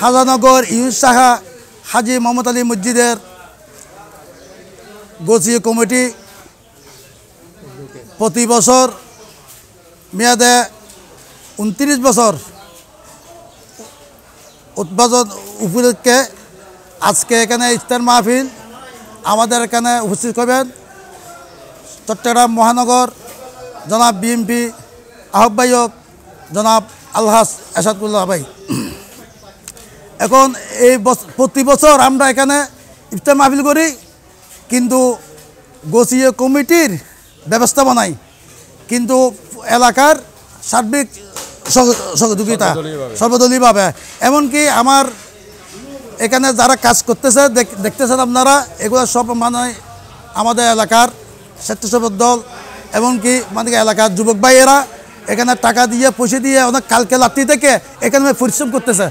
শাহজাহানগর ইউনুস শাখা হাজী মোহাম্মদ আলী মসজিদের গোছিয়া কমিটি প্রতি বছর মেয়াদে 29 বছর উদ্বোধন উপলক্ষে আজকে এখানে ইফতার মাহফিল আমাদের এখানে উপস্থিত করবেন চট্টগ্রাম মহানগর জনাব বিএমপি আহ্বায়ক জনাব আলহাজ এরশাদুল্লাহ ভাই। এখন এই প্রতি বছর আমরা এখানে ইফতার মাহফিল করি, কিন্তু গোছিয়া কমিটির ব্যবস্থাপনায় কিন্তু এলাকার সার্বিক সহযোগিতা সর্বদলীয়ভাবে, এমনকি আমার এখানে যারা কাজ করতেছে দেখতেছেন আপনারা, এগুলো সব মানে আমাদের এলাকার স্বেচ্ছাসেবক দল, এমনকি মানে এলাকার যুবক ভাইয়েরা এখানে টাকা দিয়ে পয়সা দিয়ে অনেক কালকে রাত্রি থেকে এখানে পরিশ্রম করতেছে,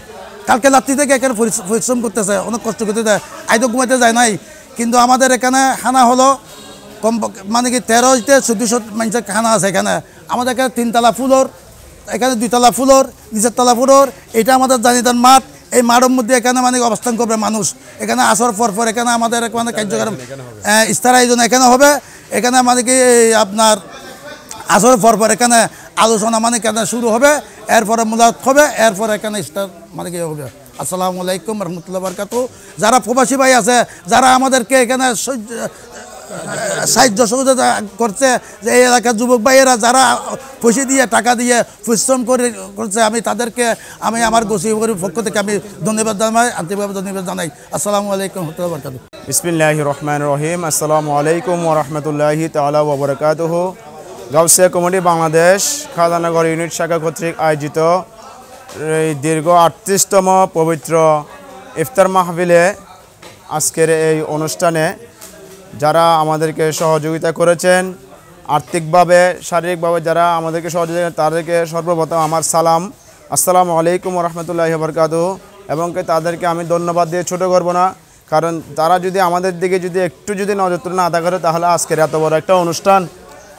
কালকে রাত্রি থেকে এখানে পরিশ্রম করতেছে, অনেক কষ্ট করতেছে, আইতো ঘুমাইতে যায় নাই। কিন্তু আমাদের এখানে খানা হলো কম মানে কি 13-1400 মানুষের খানা আছে এখানে। আমাদের এখানে 3 তলা ফ্লোর, এখানে 2 তলা ফ্লোর, নিচের তলা ফ্লোর, এটা আমাদের জানিদান মাঠ। এই মাঠের মধ্যে এখানে মানে অবস্থান করবে মানুষ। এখানে আসর পর এখানে আমাদের মানে কার্যক্রম ইফতার আয়োজন এখানে হবে। এখানে মানে কি আপনার আসর পর এখানে আলোচনা মানে এখানে শুরু হবে, এরপরে মুলাকাত হবে, এরপরে এখানে ইফতার মানে কি হবে। আসসালামু আলাইকুম রহমতুল্লাহ বারকাতুহু। যারা প্রবাসী ভাই আছে, যারা আমাদেরকে এখানে সাহায্য সহযোগিতা করছে, যে এই এলাকার যুবক ভাইয়েরা যারা পয়সা দিয়ে টাকা দিয়ে পরিশ্রম করছে, আমি তাদেরকে আমি আমার গোছিয়া পক্ষ থেকে আমি ধন্যবাদ জানাই, আন্তরিকভাবে ধন্যবাদ জানাই। আসসালামু আলাইকুম রহমতুল্লাহ বারকাতুহু। বিসমিল্লাহির রহমানির রহিম। আসসালামু আলাইকুম ওয়া রাহমাতুল্লাহি তাআলা ওয়া বারাকাতুহু। গাউসিয়া কমিটি বাংলাদেশ শাহজাহানগর ইউনিট শাখা কর্তৃক আয়োজিত এই দীর্ঘ 38তম পবিত্র ইফতার মাহফিলে আজকের এই অনুষ্ঠানে যারা আমাদেরকে সহযোগিতা করেছেন আর্থিকভাবে, শারীরিকভাবে যারা আমাদেরকে সহযোগিতা করেন, তাদেরকে সর্বপ্রথম আমার সালাম, আসসালামু আলাইকুম ওয়া রাহমাতুল্লাহি ওয়া বারাকাতুহু। এবং তাদেরকে আমি ধন্যবাদ দিয়ে ছোটো করব না, কারণ তারা যদি আমাদের দিকে একটু নজর তুলে না আদা করে, তাহলে আজকের এত বড় একটা অনুষ্ঠান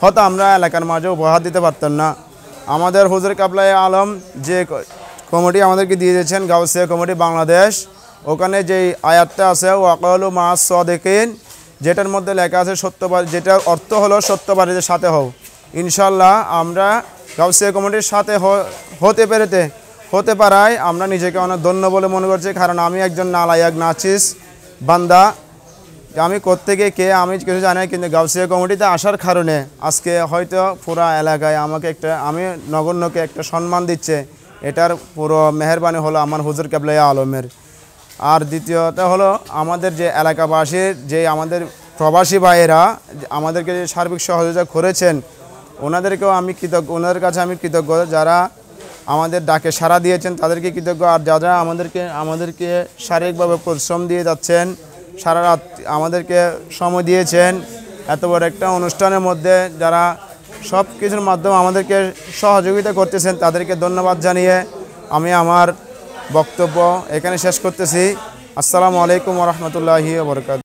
হয়তো আমরা এলাকার মাঝে উপহার দিতে পারতাম না। আমাদের হুজুর কাবলায়ে আলম যে কমিটি আমাদেরকে দিয়ে দিয়েছেন, গাউসিয়া কমিটি বাংলাদেশ, ওখানে যেই আয়াতটা আছে ওয়াকালু মাআস সাদিকিন, যেটার মধ্যে লেখা আছে সত্যবাদী, যেটার অর্থ হলো সত্যবাদীদের সাথে হও। ইনশাল্লাহ আমরা গাউসিয়া কমিটির সাথে হতে পারায় আমরা নিজেকে অনেক ধন্য বলে মনে করছি, কারণ আমি একজন নালায়াক নাচিস বান্দা। আমি কোত্থেকে কে আমি কিছু জানি, কিন্তু গাউসিয়া কমিটিতে আসার কারণে আজকে হয়তো পুরা এলাকায় আমাকে আমি নগণ্যকে একটা সম্মান দিচ্ছে, এটার পুরো মেহেরবানি হলো আমার হুজুর কাবলায়ে আলমের। আর দ্বিতীয়টা হলো আমাদের যে এলাকাবাসীর, যে আমাদের প্রবাসী ভাইয়েরা আমাদেরকে যে সার্বিক সহযোগিতা করেছেন, ওনাদেরকেও আমি কৃতজ্ঞ, ওনাদের কাছে আমি কৃতজ্ঞ। যারা আমাদের ডাকে সাড়া দিয়েছেন তাদেরকে কৃতজ্ঞ। আর যারা আমাদেরকে শারীরিকভাবে পরিশ্রম দিয়ে যাচ্ছেন, সারা রাত আমাদেরকে সময় দিয়েছেন, এত বড় একটা অনুষ্ঠানের মধ্যে যারা সব কিছুর মাধ্যমে আমাদেরকে সহযোগিতা করতেছেন, তাদেরকে ধন্যবাদ জানিয়ে আমি আমার বক্তব্য এখানে শেষ করতেছি। আসসালামু আলাইকুম ওয়া রাহমাতুল্লাহি ওয়া বারাকাতুহু।